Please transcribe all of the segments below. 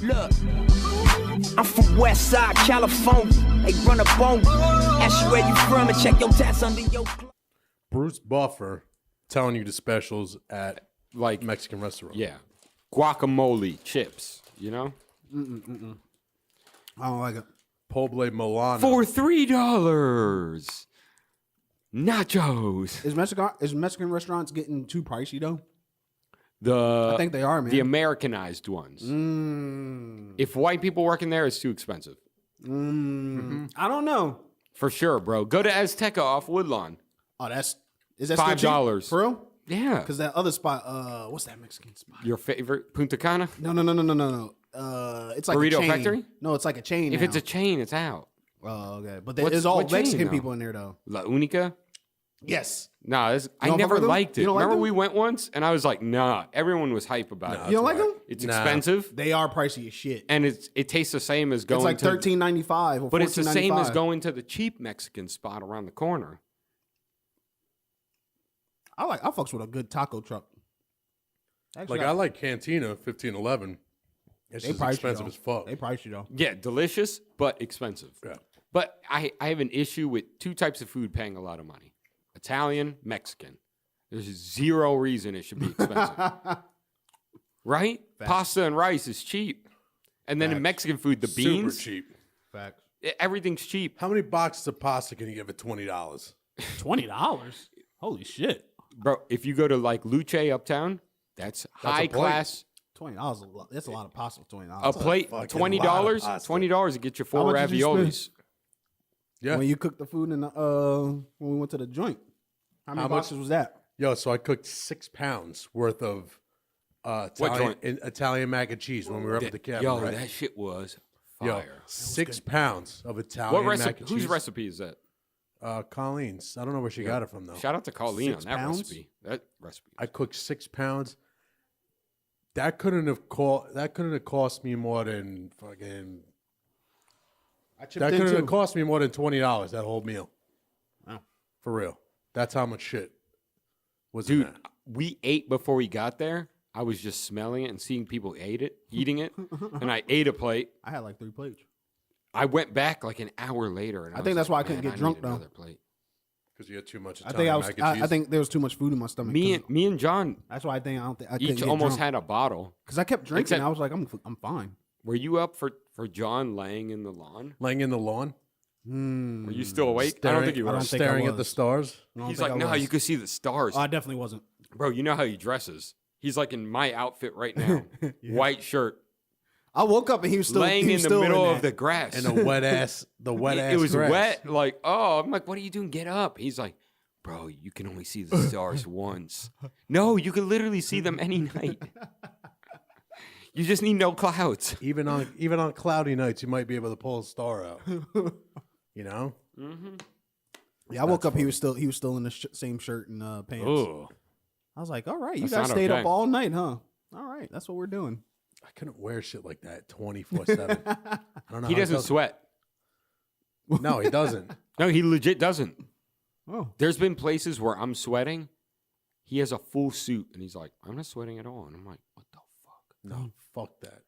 Look, I'm from West Side, California. They run up on you. Ask you where you from and check your tats under your clothes. Bruce Buffer telling you the specials at like Mexican restaurant. Yeah. Guacamole, chips, you know? I don't like it. Poble Milano. For $3. Nachos. Is Mexican restaurants getting too pricey though? I think they are, man. The Americanized ones. If white people work in there, it's too expensive. I don't know. For sure, bro. Go to Azteca off Woodlawn. Oh, is that $5 still cheap? For real? Yeah. Because that other spot, what's that Mexican spot? Your favorite Punta Cana? No. It's like Burrito a chain. Factory? No, it's like a chain. If now. it's a chain, it's out. Oh, okay. But there's all Mexican people in there though. La Única? Yes. Nah, I never liked it. You don't like Remember them? we went once and I was like, nah. Everyone was hype about it. You don't like them? It's expensive. They are pricey as shit. And it tastes the same as going It's like $13.95 or But it's the same as $14.95. going to the cheap Mexican spot around the corner. I fucks with a good taco truck. Actually, Like I like Cantina 1511. It's just expensive as fuck. They price you though. Yeah, delicious, but expensive. Yeah. But I have an issue with two types of food paying a lot of money. Italian, Mexican. There's zero reason it should be expensive. Right? Facts. Pasta and rice is cheap. And then in Mexican food, the beans. Super cheap. Facts. Everything's cheap. How many boxes of pasta can you give at $20? $20? Holy shit. Bro, if you go to like Luce Uptown, that's high class. $20 is a lot. That's a lot of pasta for $20. A plate, fucking $20. lot of pasta. $20 to get you How 4 much did you raviolis. Yeah. When you cooked the food in the, when we went to the joint, how many boxes was that? Yo, so I cooked 6 pounds worth of Italian mac and cheese when we were up at the cabin. Yo, right? that shit was Yo, fire. 6 pounds of Italian What mac recipe? and cheese. Whose recipe is that? Colleen's. I don't know where she got it from though. Shout out to Colleen on 6 that pounds? recipe. That recipe. I cooked 6 pounds. That couldn't have cost me more than fucking. That couldn't have cost me more than $20. That whole meal. Wow. For real. That's how much shit was Dude, in that. we ate before we got there. I was just smelling it and seeing people eating it, and I ate a plate. I had like 3 plates. I went back like an hour later, and I think that's why I couldn't get drunk, though. Another plate. Because you had too much I Italian think mac and cheese. I think there was too much food in my stomach. Me and John That's why I think I couldn't each get almost drunk. had a bottle. Because I kept drinking. Except- I was like, I'm fine. Were you up for John laying in the lawn? Laying in the lawn. Were you still awake? I don't think you I were. don't think I Staring at the was. stars. I don't He's think like, I no, was. you could see the stars. Oh, I definitely wasn't. Bro, you know how he dresses. He's like in my outfit right now. White shirt. I woke up and he was still laying he in was the still middle in of that. the grass. And the wet ass It was grass. wet. Like, oh, I'm like, what are you doing? Get up. He's like, bro, you can only see the stars once. No, you can literally see them any night. You just need no clouds. Even on cloudy nights, you might be able to pull a star out. You know? Yeah, I woke up. He was still in the same shirt and pants. Oh, I was like, all right, you That's guys not stayed okay. up all night, huh? All right, that's what we're doing. I couldn't wear shit like that 24/7. I don't know. he how doesn't sweat. No, he doesn't. No, he legit doesn't. Oh, There's been places where I'm sweating. He has a full suit, and he's like, I'm not sweating at all. And I'm like, what the fuck? No, fuck that.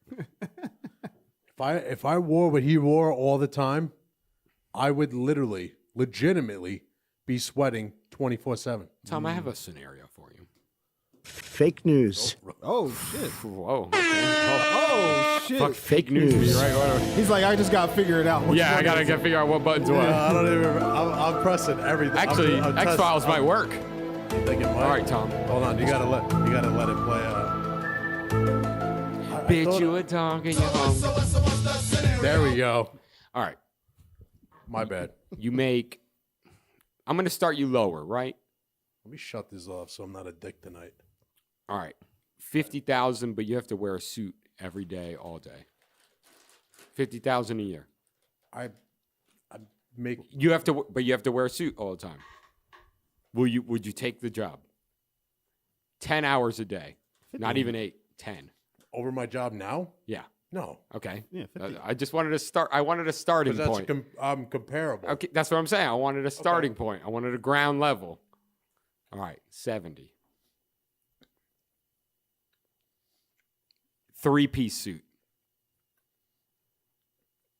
If I wore what he wore all the time, I would legitimately be sweating 24/7. Tom, I have a scenario for you. Fake news. oh shit, Whoa. oh shit. Fuck fake news. Right? Whatever. He's like, I just gotta figure it out. Which Yeah, I one gotta is it? figure out what button's what. I don't even. I'm pressing everything. Actually, I'm X Files might work. You think it might? All right, Tom. Hold on. You gotta let it play. Bitch, you a dog and you hungry. There we go. All right. My bad. You make. I'm gonna start you lower, right? Let me shut this off so I'm not a dick tonight. All right. 50,000, but you have to wear a suit every day, all day. 50,000 a year. I make You have to, but you have to wear a suit all the time. Would you take the job? 10 hours a day, not even 8, 10. over my job now. Yeah. No, Okay. Yeah, 50. I just wanted to start. I wanted a starting because point. that's comparable. Okay, that's what I'm saying. I wanted a starting point. I wanted a ground level. All right, 70. 3-piece suit.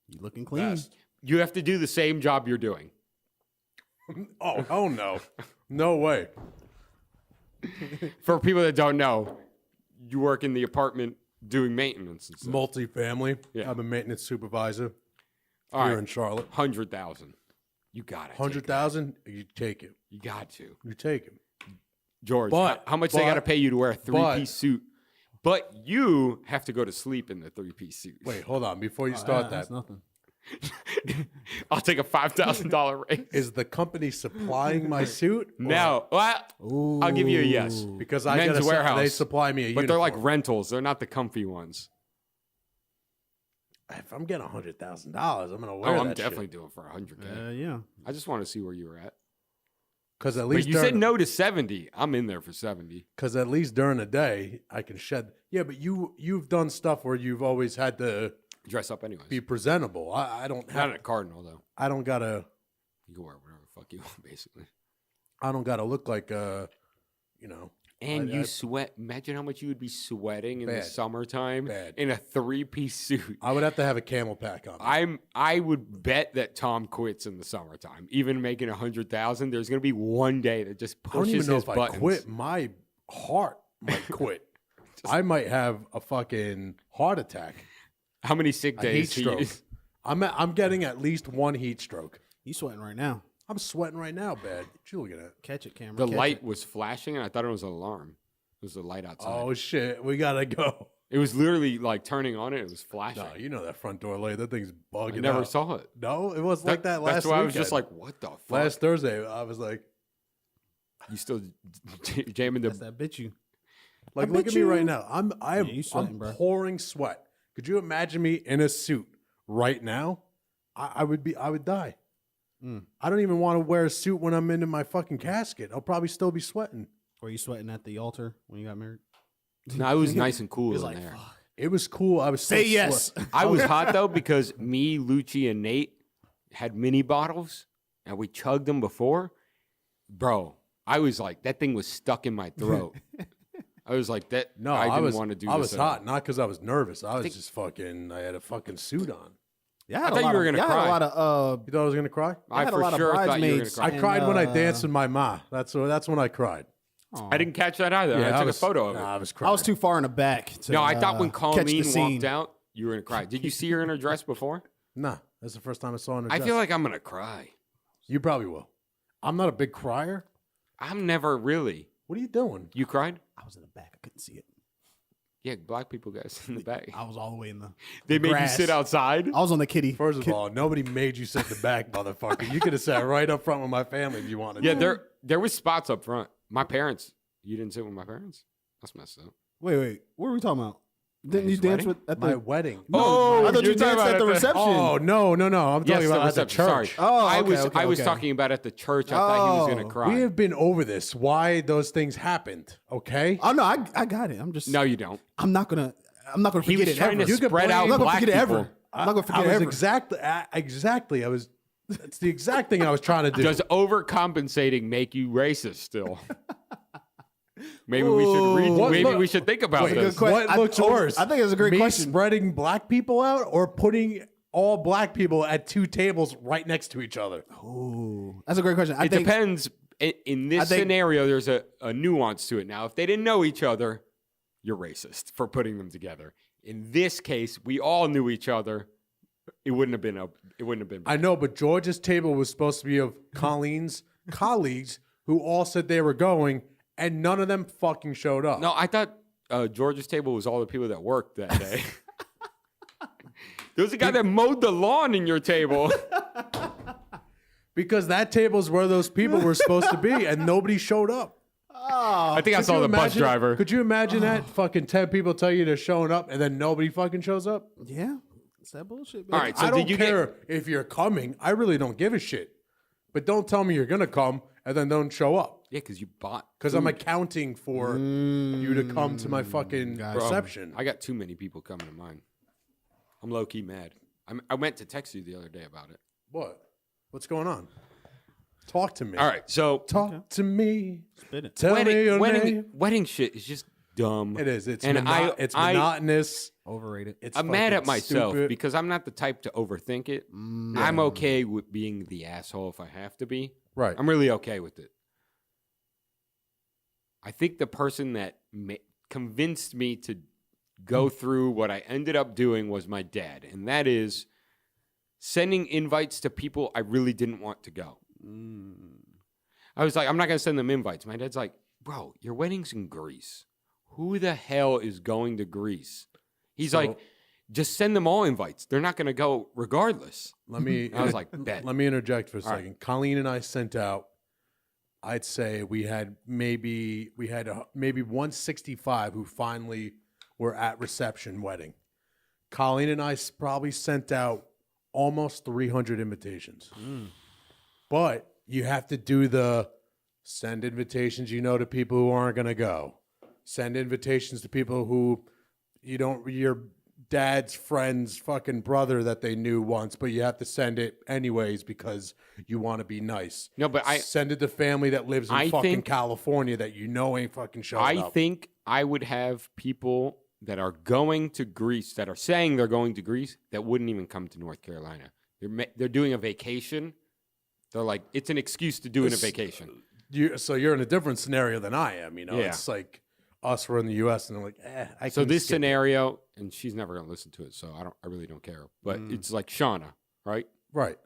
You looking clean? Best. You have to do the same job you're doing. Oh, hell no. No way. For people that don't know, you work in the apartment doing maintenance and stuff. Multifamily. Yeah. I'm a maintenance supervisor All here right. in Charlotte. 100,000. You got it. 100,000, you take it. You got to. You take it. George, But- how much they got to but- pay you to wear a three-piece but- suit? But you have to go to sleep in the three-piece suit. Wait, hold on. Before you start that, That's nothing. I'll take a $5,000 raise. is the company supplying my suit? Or- No. Well, I'll give you a yes. Because I Men's gotta Warehouse. they supply me a But they're like uniform. rentals. They're not the comfy ones. If I'm getting $100,000, I'm gonna Oh, wear I'm that definitely doing it for 100K. Yeah. I just want to see where you were at. Because at But least you said no to 70. I'm in there for 70. Because at least during the day I can shed. Yeah, but you've done stuff where you've always had to Dress up anyways. be presentable. I don't Not have. at Cardinal, though. I don't gotta. You can wear whatever the fuck you want, basically. I don't gotta look like you know. And I- you sweat. Imagine how much you would be sweating in the Bad. summertime Bad. in a three-piece suit. I would have to have a camel pack on. I would bet that Tom quits in the summertime. Even making 100,000, there's gonna be one day that just I don't pushes even know his if buttons. I quit. My heart might quit. I might have a fucking heart attack. How many sick A days? heat stroke. I'm getting at least one heat stroke. You sweating right now. I'm sweating right now, bad. What you looking at? Catch it, camera. The catch light it. was flashing, and I thought it was an alarm. It was the light outside. Oh shit, we gotta go. It was literally like turning on it. It was flashing. No, you know that front door light. That thing's bugging I never out. saw it. No, it was like that last That's why I was just weekend. like, what the fuck? Last Thursday, I was like, You still jamming That's the... that bitch you. like, I look bet at me you- right now. I'm you sweating, bro. pouring sweat. Could you imagine me in a suit right now? I would die. I don't even want to wear a suit when I'm in my fucking casket. I'll probably still be sweating. Were you sweating at the altar when you got married? No, it was nice and cool He was in like, there. fuck. It was cool. I was so Say yes. sweat- I was hot though because me, Lucci, and Nate had mini bottles and we chugged them before. Bro, I was like, that thing was stuck in my throat. I was like, that. No, I didn't was want to do. I this was at all. hot, not because I was nervous. I was just fucking. I had a fucking suit on. Yeah, I thought you were gonna y'all had cry. a lot of You thought I was gonna cry? I I had a for lot of sure thought you were gonna bridesmaids. cry. I cried when I And, danced with my ma. That's when I cried. I didn't catch that either. I took a photo of it. Nah, I was crying. I was too far in the back. To, No, I thought when catch the Colleen scene. walked out, you were gonna cry. Did you see her in her dress before? Nah, that's the first time I saw her in a I dress. feel like I'm gonna cry. You probably will. I'm not a big crier. I'm never really. What are you doing? You cried? I was in the back. I couldn't see it. Yeah, black people guys in the back. I was all the way in the. They made grass. you sit outside. I was on the kitty. First of all, nobody made you sit in the back, motherfucker. You could have sat right up front with my family if you wanted. Yeah, to. there was spots up front. My parents. You didn't sit with my parents? That's messed up. Wait. What were we talking about? Didn't you His dance wedding? with at my the? wedding. Oh, I thought you you're talking danced at about the reception. Oh no! I'm talking Yes, about at the reception, sorry. church. Oh, I okay, was okay, I was okay. talking about at the church. I thought he was gonna Oh. cry. We have been over this. Why those things happened? Okay. Oh no, I got it. I'm just. No, you don't. I'm not gonna forget He was it trying ever. to You could spread blame- out I'm not gonna black forget it people. ever. I'm not gonna forget I it was ever. exactly. I was. That's the exact thing I was trying to do. Does overcompensating make you racist still? Maybe we should read. What- Maybe look- we should think about Wait, this. que- what I- looks I- worse? I think it's a great Me question. spreading black people out or putting all black people at two tables right next to each other? Ooh, that's a great question. I It think depends. In this think- scenario, there's a nuance to it. Now, if they didn't know each other, you're racist for putting them together. In this case, we all knew each other. It wouldn't have been. It wouldn't have been. I know, but George's table was supposed to be of Colleen's colleagues who all said they were going, and none of them fucking showed up. No, I thought George's table was all the people that worked that day. There was a guy that mowed the lawn in your table. Because that table is where those people were supposed to be, and nobody showed up. I think I Could saw you the bus imagine- driver. Could you imagine that? Fucking 10 people tell you they're showing up, and then nobody fucking shows up? yeah, it's that bullshit. All right, so I don't did you care get? if you're coming. I really don't give a shit. But don't tell me you're going to come and then don't show up. Yeah, because you bought. Because I'm accounting for you to come to my fucking reception. I got too many people coming to mine. I'm low key mad. I meant to text you the other day about it. What? What's going on? Talk to me. All right, so Talk to me. Spit it. Tell me your name. wedding shit is just dumb. It is. It's And it's monotonous. Overrated. It's I'm mad at fucking myself stupid. because I'm not the type to overthink it. I'm okay with being the asshole if I have to be. Right. I'm really okay with it. I think the person that convinced me to go through what I ended up doing was my dad, and that is sending invites to people I really didn't want to go. I was like, I'm not going to send them invites. My dad's like, bro, your wedding's in Greece. Who the hell is going to Greece? He's like, just send them all invites. They're not going to go regardless. Let me. I was like, bet. Let me interject for a second. right. Colleen and I sent out. I'd say we had maybe 165 who finally were at reception wedding. Colleen and I probably sent out almost 300 invitations. But you have to do the send invitations, to people who aren't going to go. Send invitations to people who your dad's friend's fucking brother that they knew once, but you have to send it anyways because you want to be nice. No, but send it to family that lives in fucking California that ain't fucking showing up. I think I would have people that are going to Greece, that are saying they're going to Greece, that wouldn't even come to North Carolina. They're doing a vacation. They're like, it's an excuse to do a vacation. So you're in a different scenario than I am. Yeah. It's like us were in the U.S. and they're like, So this scenario, and she's never going to listen to it, so I really don't care. But it's like Shauna, right? Right.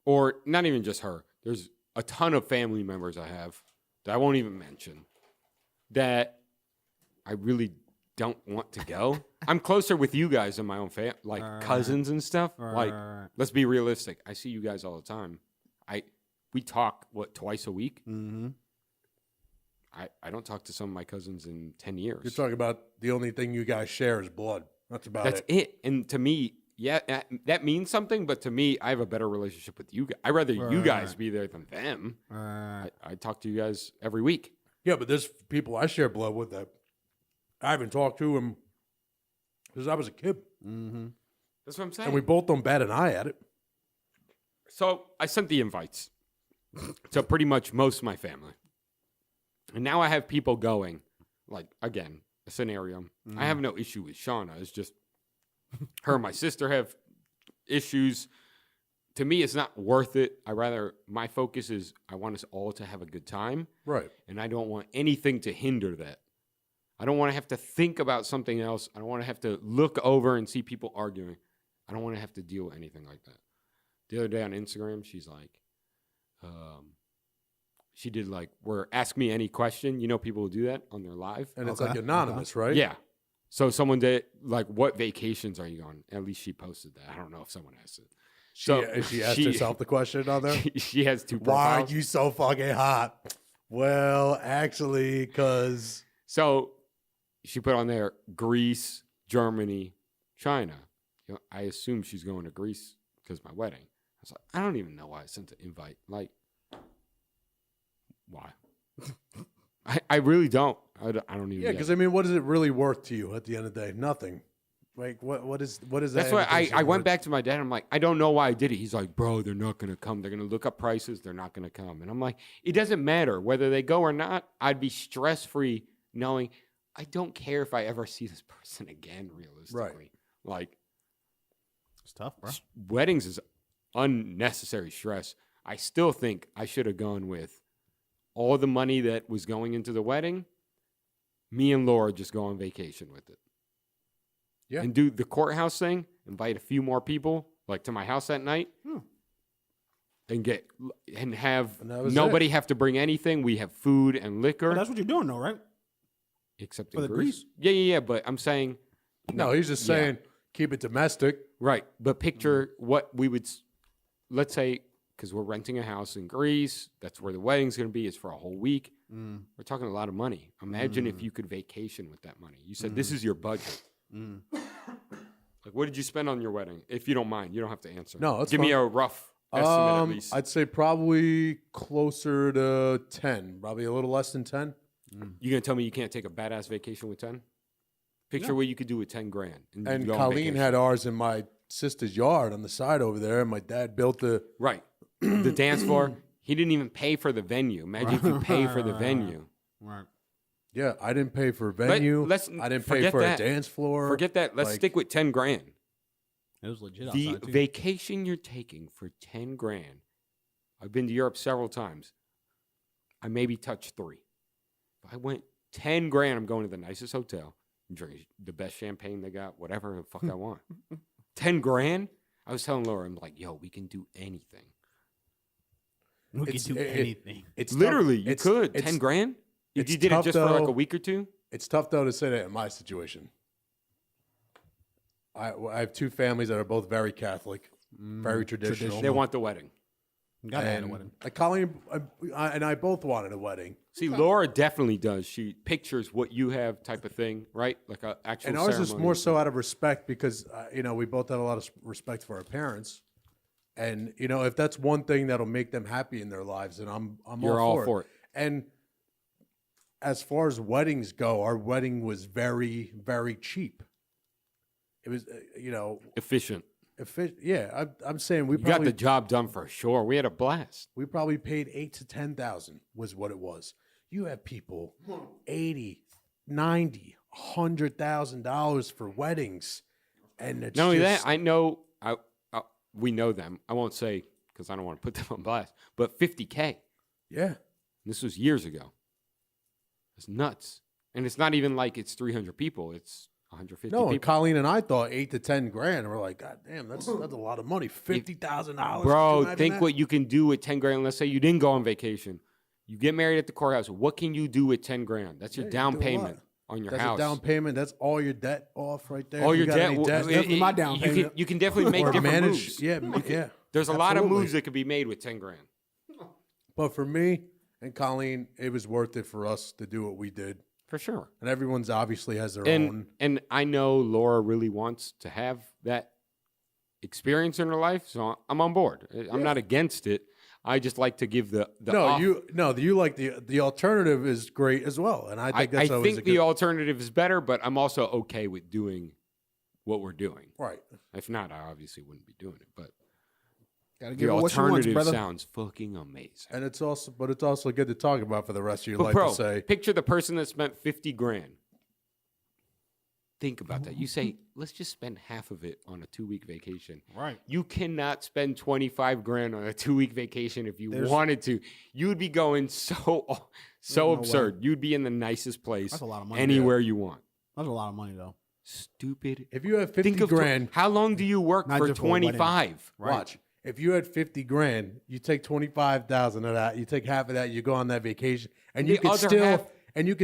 Or not even just her. There's a ton of family members I have that I won't even mention that I really don't want to go. I'm closer with you guys than my own like cousins and stuff. Like, let's be realistic. I see you guys all the time. We talk, twice a week? Mm-hmm. I don't talk to some of my cousins in 10 years. You're talking about the only thing you guys share is blood. That's it. And to me, yeah, that means something. But to me, I have a better relationship with you guys. I'd rather you guys be there than them. I talk to you guys every week. Yeah, but there's people I share blood with that I haven't talked to them since I was a kid. Mm-hmm. That's what I'm saying. And we both don't bat an eye at it. So I sent the invites to pretty much most of my family. And now I have people going, like, again, a scenario. I have no issue with Shauna. It's just her and my sister have issues. To me, it's not worth it. My focus is I want us all to have a good time. Right. And I don't want anything to hinder that. I don't want to have to think about something else. I don't want to have to look over and see people arguing. I don't want to have to deal with anything like that. The other day on Instagram, she's like, she did like, ask me any question. People will do that on their live. And it's like anonymous, right? Yeah. So someone did like, what vacations are you on? At least she posted that. I don't know if someone asked it. She asked herself the question on there? She has 2 Why profiles. are you so fucking hot? Well, actually, because... So she put on there Greece, Germany, China. I assume she's going to Greece because of my wedding. I was like, I don't even know why I sent the invite. Like, why? I really don't. I don't even. Yeah, because I mean, what is it really worth to you at the end of the day? Nothing. Like, what is that? That's why I went back to my dad. I'm like, I don't know why I did it. He's like, bro, they're not going to come. They're going to look up prices. They're not going to come. And I'm like, it doesn't matter whether they go or not. I'd be stress free knowing I don't care if I ever see this person again. Realistically, right? Like, it's tough, bro. Weddings is unnecessary stress. I still think I should have gone with all the money that was going into the wedding. Me and Laura just go on vacation with it. Yeah. And do the courthouse thing, invite a few more people, like to my house that night, and have nobody have to bring anything. We have food and liquor. But that's what you're doing, though, right? Except for in the Greece. Yeah. But I'm saying, no, he's just saying keep it domestic, right? But picture what we would, let's say, because we're renting a house in Greece. That's where the wedding's going to be. It's for a whole week. We're talking a lot of money. Imagine if you could vacation with that money. You said this is your budget. Like, what did you spend on your wedding? If you don't mind, you don't have to answer. No, that's give me a rough estimate at least. I'd say probably closer to 10, probably a little less than 10. You gonna tell me you can't take a badass vacation with 10? Picture what you could do with 10 grand. And Colleen had ours in my sister's yard on the side over there, and my dad built the the dance floor. He didn't even pay for the venue. Imagine if you pay for the venue. Right. Yeah, I didn't pay for venue. I didn't pay for a dance floor. Forget that. Let's stick with 10 grand. It was legit The outside, too. vacation you're taking for 10 grand. I've been to Europe several times. I maybe touched 3. If I went 10 grand, I'm going to the nicest hotel, drink the best champagne they got, whatever the fuck I want. 10 grand? I was telling Laura, I'm like, yo, we can do anything. We can do anything. It's Literally, tough. you could. 10 grand? If you did it tough, just for like though. a week or two? It's tough, though, to say that in my situation. I have 2 families that are both very Catholic, very traditional. They want the wedding. Gotta have a wedding. Like Colleen and I both wanted a wedding. See, Laura definitely does. She pictures what you have type of thing, right? Like an actual And ours ceremony. is more so out of respect because, we both have a lot of respect for our parents. And, if that's one thing that'll make them happy in their lives, then I'm You're all for it. And as far as weddings go, our wedding was very, very cheap. It was, Efficient. yeah, I'm saying we You got probably the job done for sure. We had a blast. we probably paid $8,000 to $10,000 was what it was. You have people $80,000, $90,000, $100,000 for weddings, and it's Not only just, that, I know we know them. I won't say because I don't want to put them on blast, but $50K. yeah. This was years ago. It's nuts. And it's not even like it's 300 people. It's 150 No, and people. Colleen and I thought $8,000 to $10,000. And we're like, God damn, that's a lot of money. $50,000. Bro, think what you can do with 10 grand. Let's say you didn't go on vacation. You get married at the courthouse. What can you do with 10 grand? That's your down payment on your That's house. a down payment. That's all your debt off right there. All You your got debt. any debt? Definitely my down payment. You can definitely make Or different manage. moves. Yeah. There's a lot of Absolutely. moves that could be made with 10 grand. But for me and Colleen, it was worth it for us to do what we did. For sure. And everyone's obviously has their own. And I know Laura really wants to have that experience in her life, so I'm on board. I'm not against it. I just like to give the off. You like the alternative is great as well, and I think that's I always think a good the alternative is better, but I'm also okay with doing what we're doing. right. If not, I obviously wouldn't be doing it. But Gotta the give her what she wants, alternative brother. sounds fucking amazing. And it's also good to talk about for the rest of your But life bro, to say. picture the person that spent 50 grand. Think about that. You say, let's just spend half of it on a 2-week vacation. Right. You cannot spend 25 grand on a 2-week vacation if you wanted to. You would be going so no absurd. You'd be in the nicest place That's a lot of money. anywhere you want. That's a lot of money, though. Stupid. If you have 50 Think of grand, how long do you work Not for just for a wedding. 25? watch. If you had 50 grand, you take 25,000 of that. You take half of that. You go on that vacation, and The you can other half-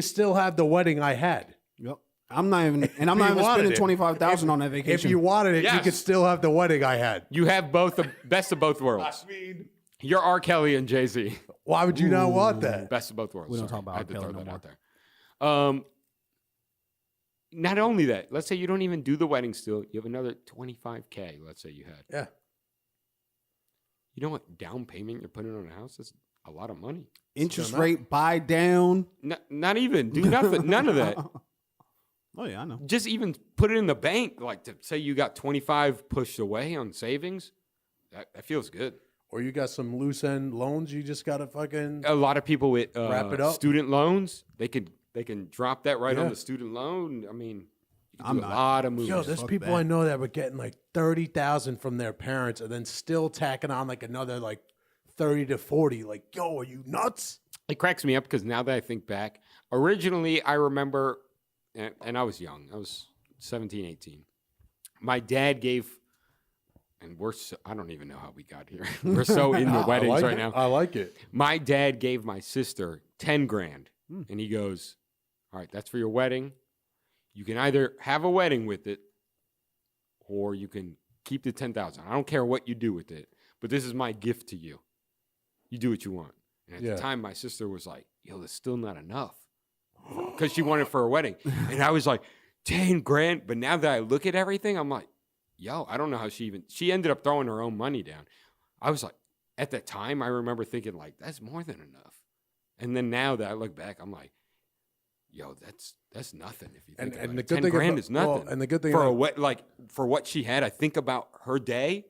still have the wedding I had. Yep. I'm not even you wanted spending it. 25,000 on that vacation. If you wanted it, you Yes. could still have the wedding I had. You have both the best of both worlds. mean, You're R. Kelly and Jay-Z. why would you not want that? Best of both worlds. We don't Sorry. talk about I had to R. throw Kelly that no out there. Not only that, let's say you don't even do the wedding still. You have another 25K, let's say you had. Yeah. You know what down payment you're putting on a house is? A lot of money. Interest rate, buy down. Not even. Do nothing. None of that. Oh, yeah, I know. Just even put it in the bank. Like to say you got 25 pushed away on savings. That feels good. Or you got some loose end loans you just got to fucking. A lot of people with Wrap it up. student loans, they can drop that right on Yeah. the student loan. I mean, you can I'm do not. a lot of moves. Yo, there's Fuck people that. I know that were getting like 30,000 from their parents and then still tacking on like another like 30 to 40. Like, yo, are you nuts? It cracks me up because now that I think back, originally I remember, and I was young. I was 17, 18. My dad gave, and I don't even know how we got here. We're so in the weddings right now. I like it. My dad gave my sister 10 grand, and he goes, all right, that's for your wedding. You can either have a wedding with it, or you can keep the 10,000. I don't care what you do with it, but this is my gift to you. You do what you want. And at the time, my sister was like, yo, that's still not enough. Because she wanted for her wedding. And I was like, 10 grand. But now that I look at everything, I'm like, yo, I don't know how she ended up throwing her own money down. I was like, at that time, I remember thinking like, that's more than enough. And then now that I look back, I'm like, yo, that's nothing. If you think about And it. the good 10 thing grand about- is nothing. well, and the good thing for about- for what she had, I think about her day.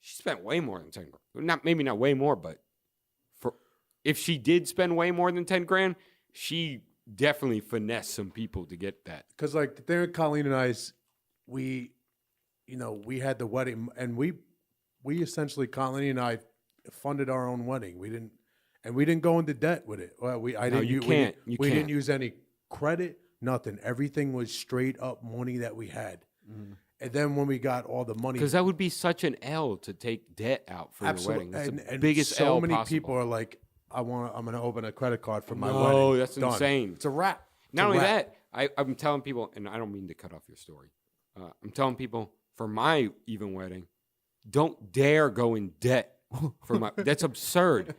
She spent way more than 10 grand. Maybe not way more, but if she did spend way more than 10 grand, she definitely finesse some people to get that. Because like the thing with Colleen and I is we had the wedding and we essentially, Colleen and I funded our own wedding. We didn't go into debt with it. Well, we didn't use any credit, nothing. Everything was straight up money that we had. Mm-hmm. And then when we got all the money, because that would be such an L to take debt out for your wedding. That's the and biggest so L many possible. people are like, I'm going to open a credit card for my wedding. Oh, that's Done. insane. It's a wrap. Not only that, I'm telling people, and I don't mean to cut off your story. I'm telling people for my even wedding, don't dare go in debt for my. That's absurd.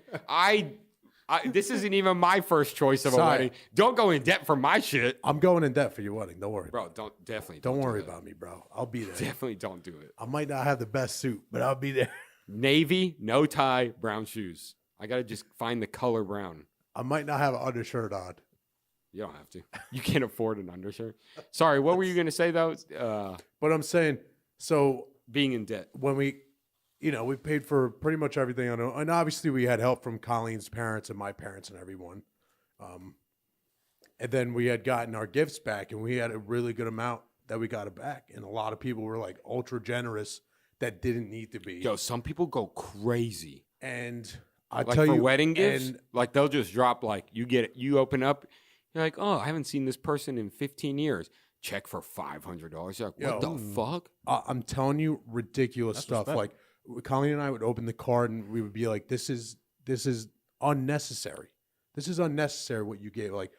This isn't even my first choice of a wedding. Don't go in debt for my shit. I'm going in debt for your wedding. Don't worry, bro. Don't worry about me, bro. I'll be there. Definitely don't do it. I might not have the best suit, but I'll be there. Navy, no tie, brown shoes. I gotta just find the color brown. I might not have an undershirt on. You don't have to. You can't afford an undershirt. Sorry, what were you gonna say though? But I'm saying, so being in debt when we paid for pretty much everything on it, and obviously we had help from Colleen's parents and my parents and everyone. And then we had gotten our gifts back, and we had a really good amount that we got it back. And a lot of people were like ultra generous that didn't need to be. Yo, some people go crazy. And I like tell for you, wedding gifts, like they'll just drop like you open up, you're like, oh, I haven't seen this person in 15 years. Check for $500. You're like, what the fuck? I'm telling you, ridiculous stuff. respect. Like Colleen and I would open the card and we would be like, this is unnecessary. This is unnecessary what you gave. Like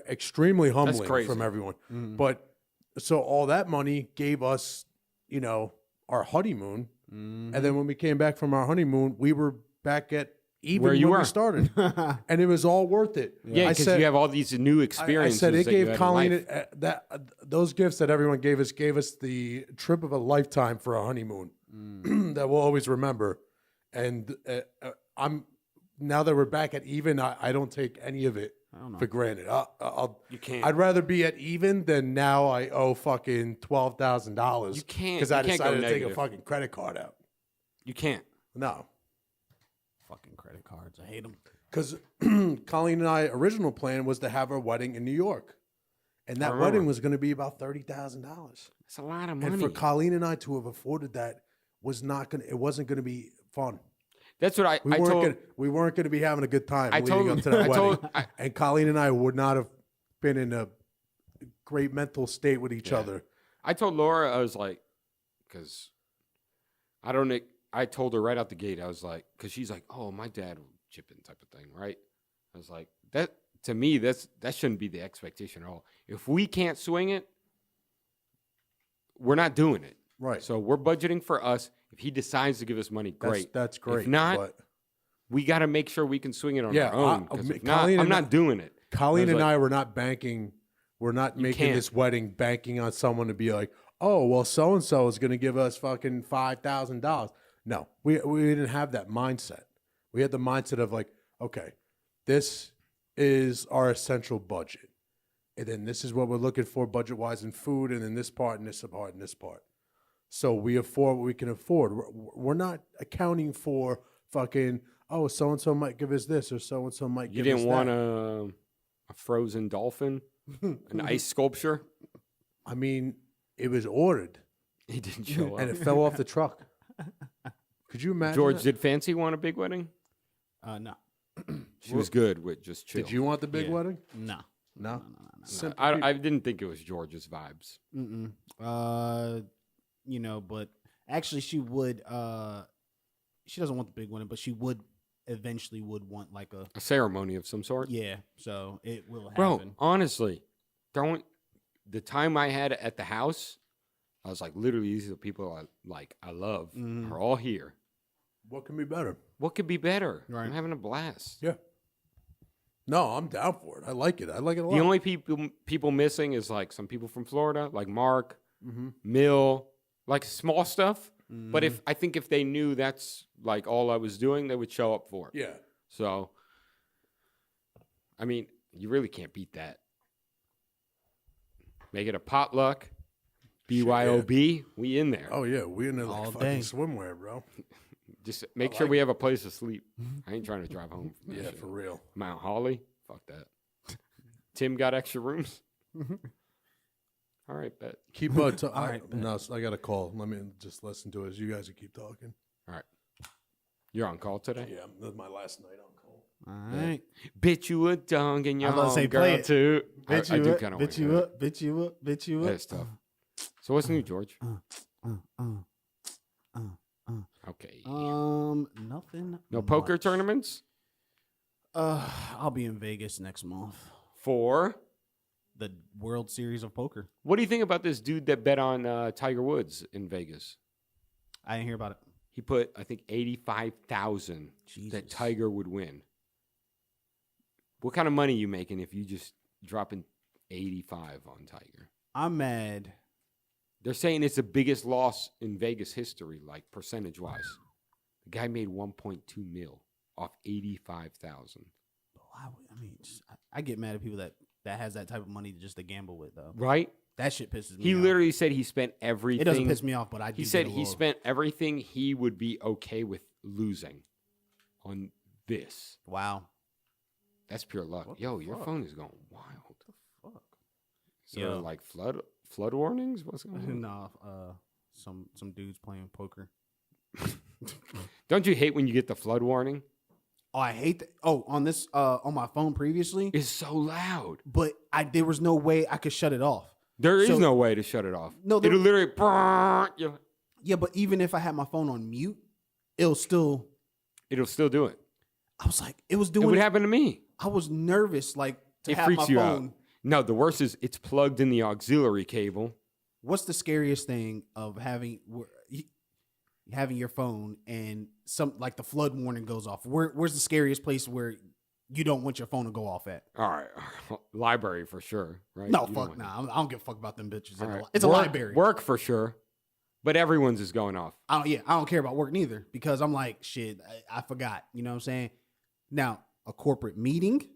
extremely humbling crazy. from everyone. Mm-hmm. But so all that money gave us, our honeymoon. Mm-hmm. And then when we came back from our honeymoon, we were back at even where you when were. we started. And it was all worth it. Yeah, because you have all these new experiences. I said it gave Colleen life. those gifts that everyone gave us the trip of a lifetime for a honeymoon that we'll always remember. And I'm now that we're back at even, I don't take any of it for granted. You can't. I'd rather be at even than now I owe fucking $12,000. You can't because I you can't go decided to take a negative. fucking credit card out. You can't. No. Fucking credit cards. I hate them. Because Colleen and I original plan was to have our wedding in New York. And that remember. wedding was going to be about $30,000. That's a lot of money. And for Colleen and I to have afforded that it wasn't going to be fun. That's what We weren't going to be having a good time I leading told- up to that I wedding. told- And Colleen and I would not have been in a great mental state with each other. I told Laura, I was like, because I told her right out the gate, I was like, because she's like, oh, my dad will chip in type of thing, right? I was like, that to me, that shouldn't be the expectation at all. If we can't swing it, we're not doing it. Right. So we're budgeting for us. If he decides to give us money, great. That's great. If not, but we got to make sure we can swing it on our own. 'Cause if not, Colleen I'm and not doing it. Colleen and like, I were not banking. We're not making can't. this wedding banking on someone to be like, oh, well, so-and-so is going to give us fucking $5,000. No, we didn't have that mindset. We had the mindset of like, okay, this is our essential budget. And then this is what we're looking for budget-wise in food, and then this part, and this part, and this part. So we afford what we can afford. We're not accounting for fucking, oh, so-and-so might give us this, or so-and-so might You give us that. didn't want a frozen dolphin, an ice sculpture? I mean, it was ordered, He didn't show and up. it fell off the truck. Could you imagine George, that? did Fancy want a big wedding? No. She was good with just chill. Did you want the big Yeah. wedding? No. No. No, I didn't think it was George's vibes. But actually she would she doesn't want the big one, but she would eventually want like A ceremony of some sort? so it will happen. Bro, honestly, the time I had at the house, I was like, literally, these are the people I love are all here. What can be better? What could be better? Right. I'm having a blast. Yeah. No, I'm down for it. I like it. I like it a lot. The only people missing is like some people from Florida, like Mark, Mill, like small stuff. But I think if they knew that's like all I was doing, they would show up for it. Yeah. So, I mean, you really can't beat that. Make it a potluck. BYOB, we in there. Oh yeah, we in there like All fucking day. swimwear, bro. Just make sure we have a place to sleep. I ain't trying to drive home from that Yeah, shit. for real. Mount Holly, fuck that. Tim got extra rooms. All right, bet. Keep All right, no, I got a call. Let me just listen to it as you guys keep talking. All right. You're on call today? Yeah, this is my last night on call. All right. Bitch you a dong and your I was about to say, home play girl it. too. Bitch I you do up, kind of bitch you up, bitch you up, bitch you up. That's tough. So what's new, George? Okay. Nothing. No poker much. tournaments? I'll be in Vegas next month. For? The World Series of Poker. What do you think about this dude that bet on Tiger Woods in Vegas? I didn't hear about it. He put, I think, 85,000 that Tiger would win. What kind of money you making if you just dropping 85 on Tiger? I'm mad. They're saying it's the biggest loss in Vegas history, like percentage-wise. The guy made 1.2 mil off 85,000. I mean, I get mad at people that has that type of money just to gamble with, though. Right? That shit pisses me He off. literally said he spent everything. It doesn't piss me off, but I do. He said he spent everything he would be okay with losing on this. Wow. That's pure luck. What Yo, the your fuck? phone is going wild. What the fuck? Is there Yo. like flood warnings? What's going on? No, some dudes playing poker. Don't you hate when you get the flood warning? Oh, I hate that. Oh, on this on my phone previously, It's so loud. but there was no way I could shut it off. There is So- no way to shut it off. No, it'll literally. Yeah, but even if I had my phone on mute, it'll still do it. I was like, it was It doing would it. happen to me. I was nervous, like to It have freaks my you phone. out. No, the worst is it's plugged in the auxiliary cable. What's the scariest thing of having your phone and some like the flood warning goes off? Where's the scariest place where you don't want your phone to go off at? All right, library for sure. Right? No, You don't fuck, want nah. I don't give a fuck about them bitches. All right. It's a library. Work for sure, but everyone's is going off. I don't care about work neither because I'm like, shit, I forgot. You know what I'm saying? Now, a corporate meeting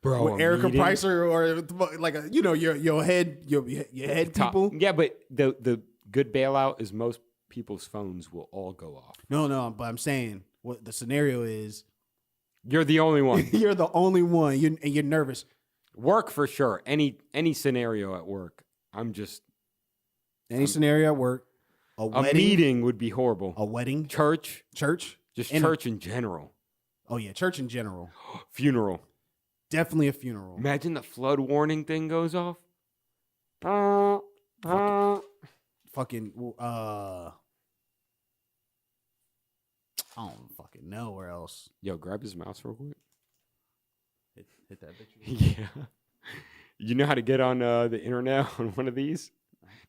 Bro, with Erica Pricer or like your head people. Yeah, but the good bailout is most people's phones will all go off. No, but I'm saying what the scenario is. You're the only one. You're the only one. You're nervous. Work for sure. Any scenario at work. Any scenario at work. A wedding. meeting would be horrible. A wedding. Church. Church. Just And church in general. Oh yeah, church in general. Funeral. Definitely a funeral. Imagine the flood warning thing goes off. Fucking I don't fucking know where else. Yo, grab his mouse real quick. Hit that bitch. Yeah. You know how to get on the internet on one of these?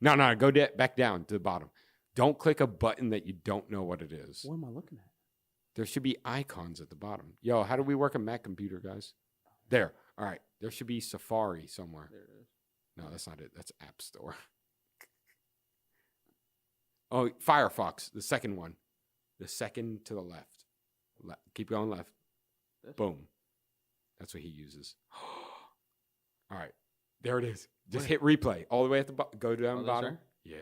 No, go back down to the bottom. Don't click a button that you don't know what it is. What am I looking at? There should be icons at the bottom. Yo, how do we work a Mac computer, guys? There. All right. There should be Safari somewhere. There it is. No, that's not it. That's App Store. Oh, Firefox, the second one. The second to the left. Keep going left. Boom. That's what he uses. All right. There it is. Just hit replay all the way at the bottom. Go down the bottom. Yeah.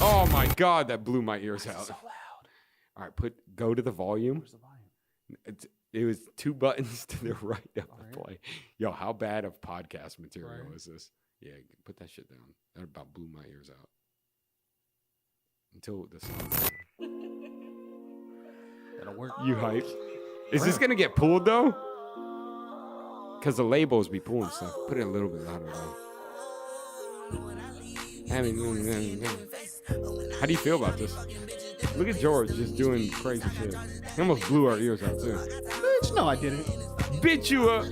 Oh my God, that blew my ears out. So loud. All right, go to the volume. Where's the volume? It was two buttons to the right of the play. Yo, how bad of podcast material is this? Yeah, put that shit down. That about blew my ears out. Until the song. That'll work. You hype? Is this gonna get pulled though? Cause the labels be pulling stuff. Put it a little bit louder though. How do you feel about this? Look at George just doing crazy shit. He almost blew our ears out too. Bitch, no, I didn't. Bitch you up.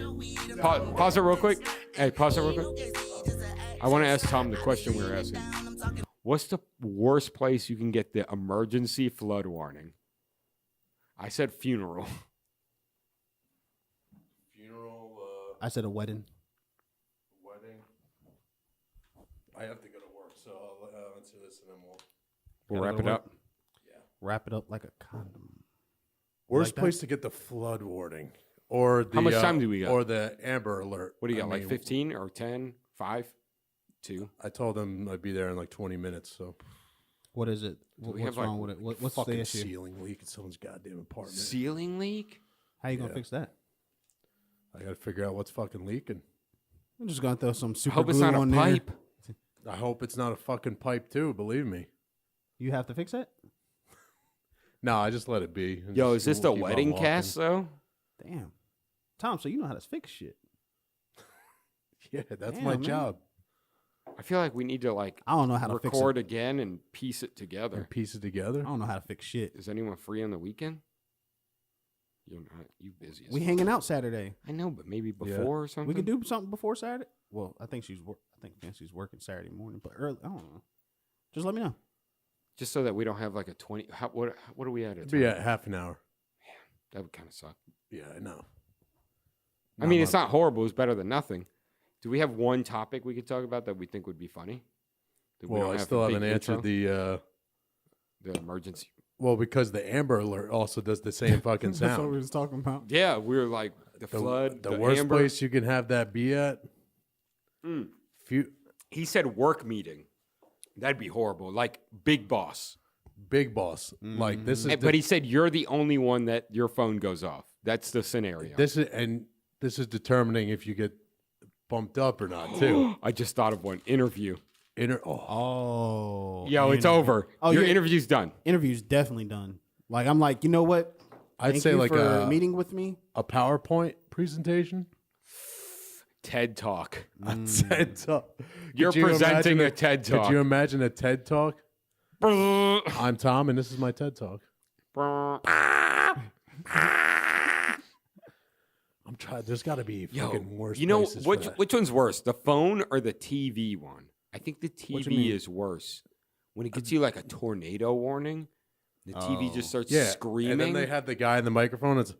Pause it real quick. Hey, pause it real quick. I want to ask Tom the question we were asking. What's the worst place you can get the emergency flood warning? I said funeral. Funeral. I said a wedding. Wedding. I have to go to work, so I'll answer this and then We'll Gotta wrap go it work. up. Wrap it up like a condom. Worst Like that? place to get the flood warning, or the How much time do we got? or the Amber Alert. What do you I got, like mean, 15 or 10? 5? 2? I told them I'd be there in like 20 minutes. So What is it? we What's have, wrong like, with it? What's fucking the issue? ceiling leak in someone's goddamn apartment. Ceiling leak? How you gonna Yeah. fix that? I got to figure out what's fucking leaking. I'm just gonna throw some super Hope it's glue not a on there. pipe. I hope it's not a fucking pipe too. Believe me. You have to fix it. No, I just let it be. and Yo, just is this the keep on wedding walking. cast though? Damn, Tom. So you know how to fix shit. Yeah, that's Damn, my man. job. I feel like we need to like I don't know how to fix record it. again and piece it together. And piece it together. I don't know how to fix shit. Is anyone free on the weekend? You're not. You busy? As We fuck. hanging out Saturday. I know, but maybe Yeah. before or something. We could do something before Saturday. Well, I think Fancy's working Saturday morning, but early. I don't know. Just let me know. just so that we don't have like a 20. What are we at? It'd be at half an hour. That would kind of suck. Yeah, I know. I mean, it's not horrible. It's better than nothing. Do we have one topic we could talk about that we think would be funny? That we Well, don't I have still a haven't big answered intro? the. The emergency. Well, because the Amber Alert also does the same fucking That's what we sound. was talking about. Yeah, we were like the flood, The worst Amber. place you can have that be at. He said work meeting. That'd be horrible. Like big boss. Big boss. Like this is. But he said you're the only one that your phone goes off. That's the scenario. This is determining if you get bumped up or not too. I just thought of one interview. Oh, Yo, it's over. Oh, Your yeah. interview's done. Interview's definitely done. Like I'm like, you know what? I'd Thank say you like for a meeting with me. PowerPoint presentation. TED Talk. A TED Talk. You're Could you presenting imagine a TED Talk. Could you imagine a TED Talk? I'm Tom, and this is my TED Talk. I'm trying. There's got to be fucking worse. You know places for that. which one's worse, the phone or the TV one? I think the What you TV mean? is worse. When it gets you like a tornado warning, the TV just starts Yeah, screaming. and then they have the guy in the microphone. It's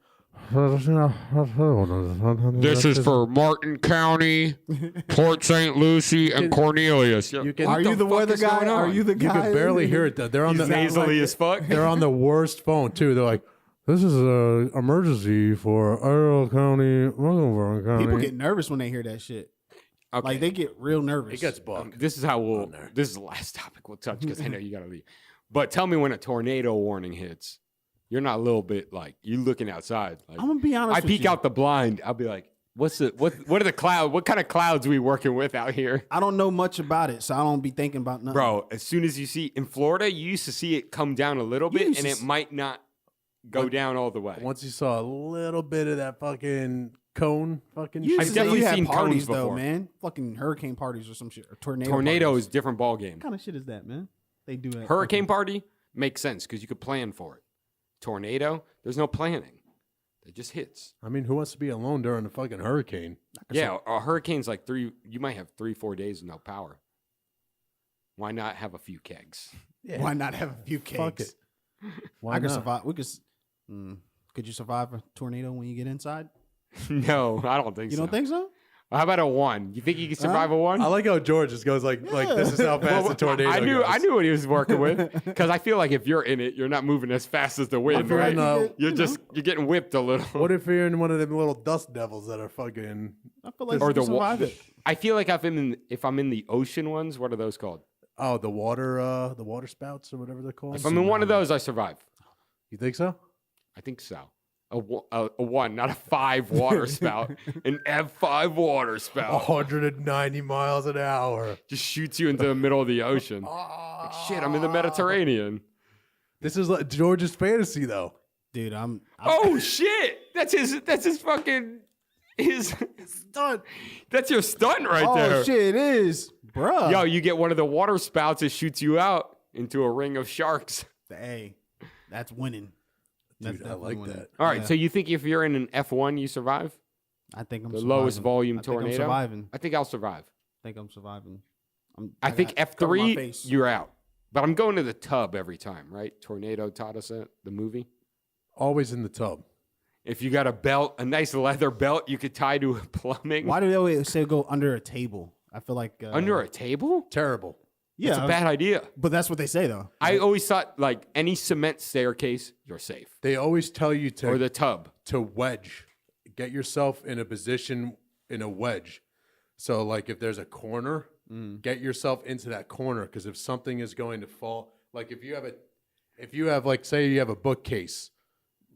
This is for Martin County, Port St. Lucie, and Cornelius. you can Are you the fuck weather is guy? going Are on? you the you guy? can barely hear it. Though. They're on He's the nasally as fuck. They're on the worst phone too. They're like, "This is an emergency for Iredell County, Montgomery County." People get nervous when they hear that shit. Okay. Like they get real nervous. It gets bugged. This is how we'll. on there. This is the last topic we'll touch because I know you gotta leave. But tell me when a tornado warning hits. You're not a little bit like you looking outside. Like, I'm gonna be honest. I with peek you. out the blind. I'll be like, "What are the clouds? What kind of clouds we working with out here?" I don't know much about it, so I don't be thinking about nothing. Bro, as soon as you see in Florida, you used to see it come down a little bit, used and to it might not go down all the way. Once you saw a little bit of that fucking cone, fucking You used I've to say definitely you had seen parties cones though, before. man. Fucking hurricane parties or some shit, or tornado. Tornado parties. is different ball game. What kind of shit is that, man? They do it. Hurricane party makes sense because you could plan for it. Tornado, there's no planning. It just hits. I mean, who wants to be alone during a fucking hurricane? Yeah, a hurricane's like you might have 3-4 days with no power. Why not have a few kegs? Yeah. Why not have a few cakes? Fuck it. Why I could not? survive. Could you survive a tornado when you get inside? No, I don't think You so. don't think so? How about a 1? You think you can survive a 1? I like how George just goes like this is how fast the tornado I knew goes. I knew what he was working with because I feel like if you're in it, you're not moving as fast as the wind, feel right? like You're getting whipped a little. What if you're in one of them little dust devils that are fucking? I feel like or you the can survive it. I feel like if I'm in the ocean ones, what are those called? Oh, the water spouts or whatever they're called. If I'm in one of those, I survive. You think so? I think so. A 1, not a 5 water spout. An F5 water spout 190 miles an hour. just shoots you into the middle of the ocean. Like, shit, I'm in the Mediterranean. This is like George's fantasy, though. Dude, I'm Oh shit! That's his fucking his stunned. That's your stunt right Oh there. shit, it is, bruh. Yo, you get one of the water spouts that shoots you out into a ring of sharks. Hey, that's winning. That's Dude, I definitely like winning. that. All right, Yeah. so you think if you're in an F1, you survive? I think I'm The surviving. lowest volume I think tornado? I'm surviving. I think I'll survive. I think I'm surviving. I think got- cover my F3, face. you're out. But I'm going to the tub every time, right? Tornado taught us that, the movie. Always in the tub. If you got a belt, a nice leather belt you could tie to a plumbing. Why do they always say go under a table? I feel like Under a table? Terrible. yeah, It's a bad idea. but that's what they say though. I always thought like any cement staircase, you're safe. They always tell you Or to the tub. wedge. Get yourself in a position in a wedge. So like if there's a corner, get yourself into that corner because if something is going to fall, like if you have like say you have a bookcase,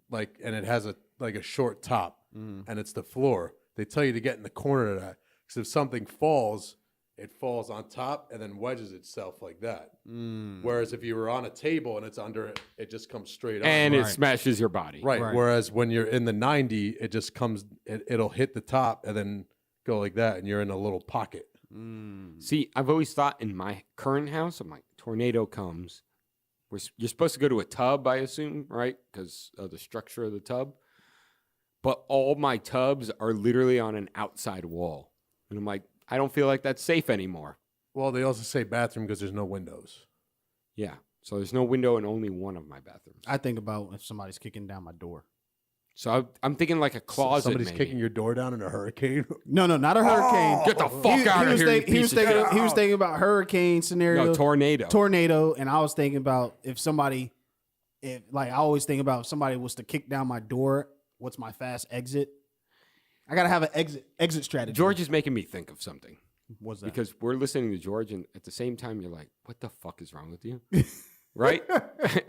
like and it has a short top and it's the floor, they tell you to get in the corner of that. Because if something falls, it falls on top and then wedges itself like that. Whereas if you were on a table and it's under it, it just comes straight up. And it smashes your body. Right. Whereas when you're in the 90, it just comes, it'll hit the top and then go like that, and you're in a little pocket. See, I've always thought in my current house, I'm like, tornado comes. You're supposed to go to a tub, I assume, right? Because of the structure of the tub. But all my tubs are literally on an outside wall. And I'm like, I don't feel like that's safe anymore. Well, they also say bathroom because there's no windows. Yeah. So there's no window in only one of my bathrooms. I think about if somebody's kicking down my door. So I'm thinking like a closet. Somebody's maybe. kicking your door down in a hurricane. No, not a hurricane. Get the fuck out of here, He was thinking about hurricane scenario. No, tornado. And I was thinking about I always think about if somebody was to kick down my door, what's my fast exit? I gotta have an exit strategy. George is making me think of something. What's that? Because we're listening to George, and at the same time, you're like, what the fuck is wrong with you? Right?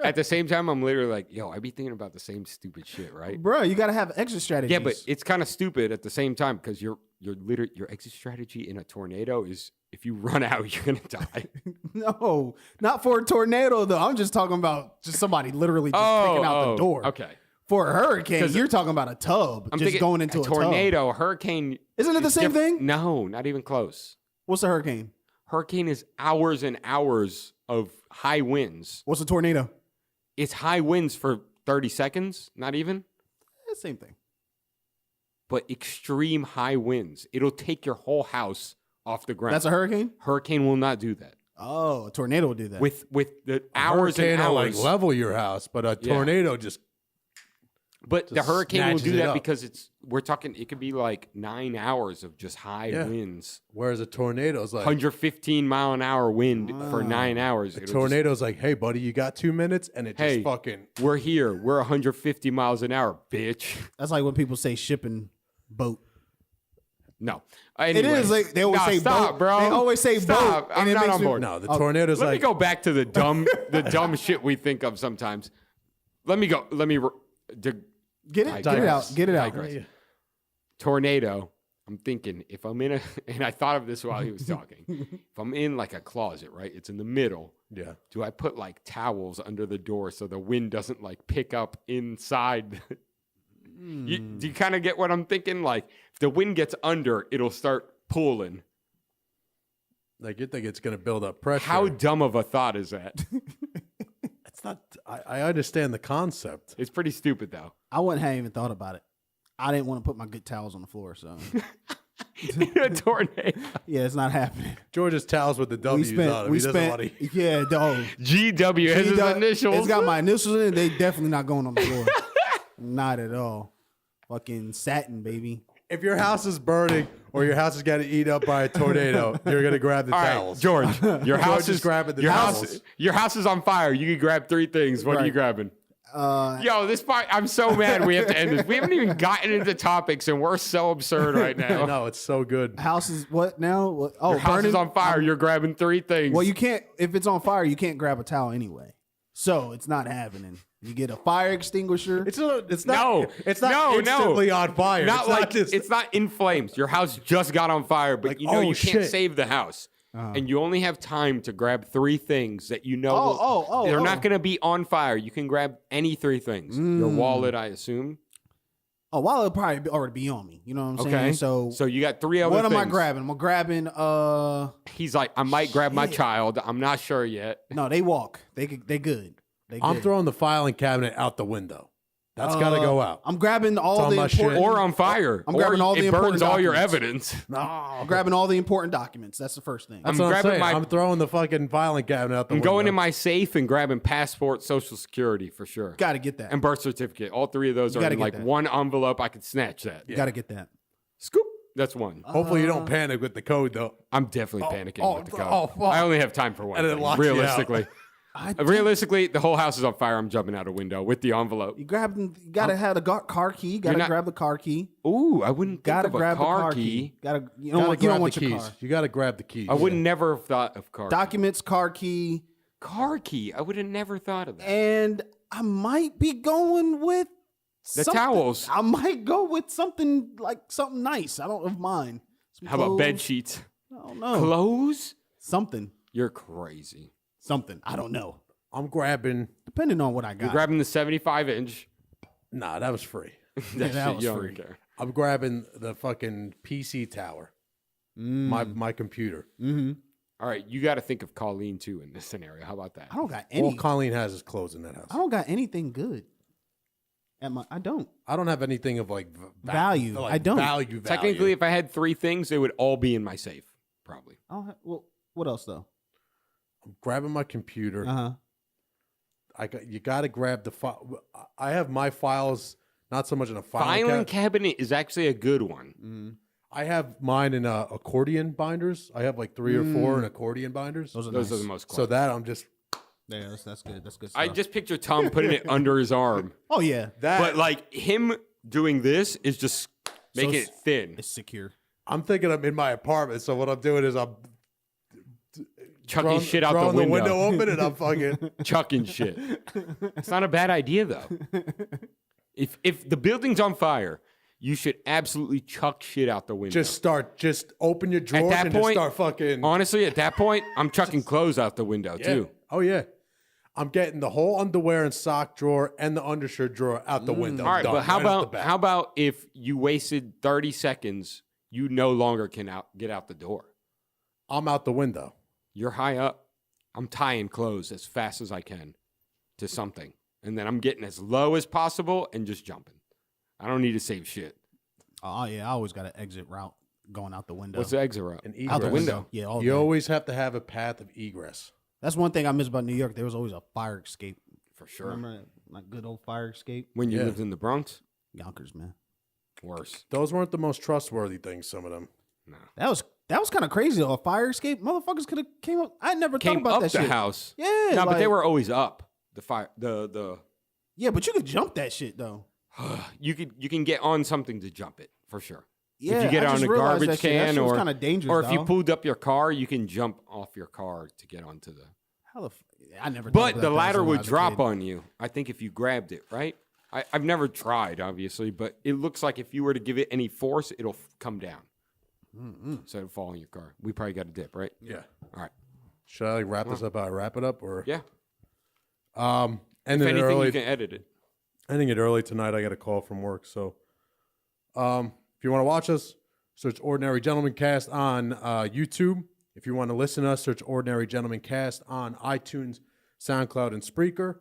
At the same time, I'm literally like, yo, I be thinking about the same stupid shit, right? Bro, you gotta have exit strategies. Yeah, but it's kind of stupid at the same time because your exit strategy in a tornado is if you run out, you're gonna die. No, not for a tornado though. I'm just talking about just somebody literally just kicking out the door. Okay. For a hurricane, you're talking about a tub I'm just thinking going into a tornado. tub. Hurricane. Isn't it the same thing? No, not even close. What's a hurricane? Hurricane is hours and hours of high winds. What's a tornado? It's high winds for 30 seconds, not even. Same thing. But extreme high winds. It'll take your whole house off the ground. That's a hurricane? Hurricane will not do that. Oh, a tornado will do that. With the hours and Hurricane will, hours. like level your house, but a tornado just. But the just hurricane will do snatches it that up. because we're talking, it could be like 9 hours of just high winds. Whereas a tornado is like 115 mile an hour wind for 9 hours. a tornado's like, hey buddy, you got 2 minutes, and it just fucking. We're here. We're 150 miles an hour, bitch. That's like when people say shipping boat. No. It Anyway. is like they always say stop, boat. bro. They always say Stop. boat. I'm it not makes on me- board. No, the tornado's Let like. me go back to the dumb shit we think of sometimes. Let me go. Get it out. Get it out. Digress. Tornado. I'm thinking if I'm in and I thought of this while he was talking. If I'm in like a closet, right? It's in the middle. Yeah. Do I put like towels under the door so the wind doesn't like pick up inside? Do you kind of get what I'm thinking? Like if the wind gets under, it'll start pulling. Like you think it's going to build up pressure. How dumb of a thought is that? It's not. I understand the concept. It's pretty stupid though. I wouldn't have even thought about it. I didn't want to put my good towels on the floor, so A tornado. yeah, it's not happening. George's towels with the W's on them. He doesn't want to. yeah, dog. GW has his initials. It's got my initials in it. They definitely not going on the floor. Not at all. Fucking satin, baby. If your house is burning or your house is getting eaten up by a tornado, you're going to grab the All right, towels. George, your house is is grabbing the your towels. Your house is on fire. You can grab 3 things. What are you Right. grabbing? Yo, this part, I'm so mad we have to end this. We haven't even gotten into topics, and we're so absurd right now. No, it's so good. House is what now? What? Oh, Your house is burning? on fire. You're grabbing 3 things. Well, you can't. If it's on fire, you can't grab a towel anyway. So it's not happening. You get a fire extinguisher. It's not. No. It's not No, instantly on fire. not it's like not just. it's not in flames. Your house just got on fire, but Like, you know oh, you can't shit. save the house. And you only have time to grab 3 things that you know they're not going to be on fire. You can grab any 3 things. Your wallet, I assume. Oh, well, it'll probably already be on me. You know what I'm saying? So you got 3 other what things. am I grabbing? I'm grabbing. He's like, I might grab my child. I'm not sure yet. No, they walk. They good. They good. I'm throwing the filing cabinet out the window. That's got to go out. I'm grabbing all all the my shit. important. Or on fire. I'm grabbing or all the it important burns all your documents. evidence. I'm grabbing all the important documents. That's the first thing. That's I'm what I'm grabbing saying. my- I'm throwing the fucking filing cabinet out the I'm window. going in my safe and grabbing passport, social security for sure. Got to get that. And birth certificate. All 3 of those are gotta in get like that. one envelope. I could snatch that. Got to get that. Scoop. That's 1. Hopefully you don't panic with the code though. I'm definitely panicking with the code. oh, fuck. I only have time for one. And it thing, locks you out. realistically. Realistically, the whole house is on fire. I'm jumping out a window with the envelope. You grab. You got to have the car key. Got to not- grab the car key. Ooh, I wouldn't Got to think of grab a car the car key. key. Got to. You You don't gotta want grab the your keys. car. You got to grab the keys. I would never have thought of car key. Documents, car key, Car key. I would have never thought of that. and I might be going with The towels. I might go with something nice. I don't of mine. Some How about bed clothes. sheets? I don't know. Clothes? Something. You're crazy. Something. I don't know. I'm grabbing. Depending on what I got. You're grabbing the 75-inch. Nah, that was free. That that shit, was you don't free. care. I'm grabbing the fucking PC tower. My computer. Mm-hmm. All right, you got to think of Colleen too in this scenario. How about that? I don't got All any. Colleen has is clothes in that house. I don't got anything good. I don't. I don't have anything of like Value. like I don't. Value. Technically, if I had 3 things, they would all be in my safe, probably. I don't have, well, what else though? I'm grabbing my computer. You got to grab the file. I have my files not so much in a Filing cabinet. cabinet is actually a good one. Mm-hmm. I have mine in accordion binders. I have like 3 or 4 in accordion binders. Those are Those nice. are the most. So that I'm just Yeah, that's good. That's good I stuff. just picture Tom putting it under his arm, Oh yeah, that. but like him doing this is just making it thin, it's secure. I'm thinking I'm in my apartment. So what I'm doing is I'm chucking shit out the throwing window, the window open, and I'm fucking. chucking shit. It's not a bad idea though. If the building's on fire, you should absolutely chuck shit out the window. Just open your drawers that and point, just start fucking. Honestly, at that point, I'm chucking clothes out the window Yeah. too. Oh yeah. I'm getting the whole underwear and sock drawer and the undershirt drawer out the window. All right, Done. but how Right off the about bat. how about if you wasted 30 seconds, you no longer can get out the door. I'm out the window. You're high up. I'm tying clothes as fast as I can to something. And then I'm getting as low as possible and just jumping. I don't need to save shit. Oh yeah, I always got an exit route going out the window. What's the exit route? An Out the egress. window. Yeah, all You day. always have to have a path of egress. That's one thing I miss about New York. There was always a fire escape. For sure. Remember that? Like good old fire escape? When you Yeah. lived in the Bronx? Yonkers, man. Worse. Those weren't the most trustworthy things, some of them. No. That was kind of crazy though. A fire escape, motherfuckers could have came up. I never thought Came about up that the shit. house. Yeah, No, but they like- were always up. The fire the Yeah, but you could jump that shit though. you can get on something to jump it, for sure. Yeah, if you get I on just a realized garbage that shit. That can shit was or kind of dangerous. or if you dog. pulled up your car, you can jump off your car to get onto the How the I never. thought But about the that ladder when I would was a drop kid. on you, I think, if you grabbed it, right? I've never tried, obviously, but it looks like if you were to give it any force, it'll come down. So it'll fall in your car. We probably got a dip, right? Yeah. All right. Should I like wrap this up? I wrap it up or Yeah. ending If it anything, early. you can edit it. Ending it early tonight. I got a call from work. So, if you want to watch us, search Ordinary Gentlemen Cast on YouTube. If you want to listen to us, search Ordinary Gentlemen Cast on iTunes, SoundCloud, and Spreaker.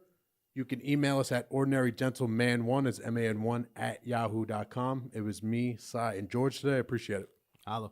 You can email us at ordinarygentleman1, as MAN1 @yahoo.com. It was me, Cy, and George today. I appreciate it. Holla.